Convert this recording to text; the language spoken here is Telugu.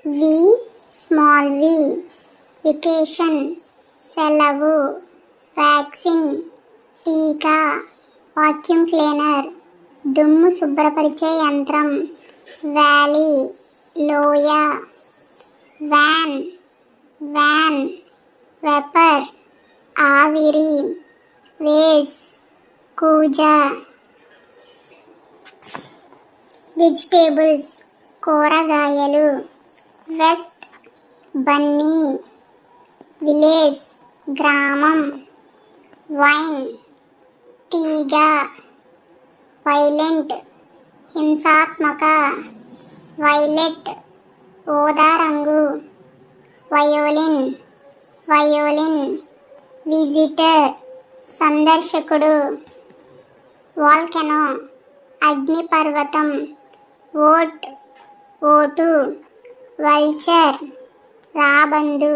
వి స్మాల్ వి, వెకేషన్ సెలవు, వ్యాక్సిన్ టీకా, వాక్యూమ్ క్లీనర్ దుమ్ము శుభ్రపరిచే యంత్రం, వ్యాలీ లోయ, వ్యాన్ వ్యాన్ వెపర్ ఆవిరి, వేస్ కూజ. వెజిటేబుల్స్ కూరగాయలు, వెస్ట్ బన్నీ విలేజ్ గ్రామం, వైన్ తీగ, వైలెంట్ హింసాత్మక, వైలెట్ ఊదా రంగు, వయోలిన్ వయోలిన్, విజిటర్ సందర్శకుడు, వాల్కెనో అగ్నిపర్వతం, ఓట్ ఓటు, వల్చర్ రాబందు.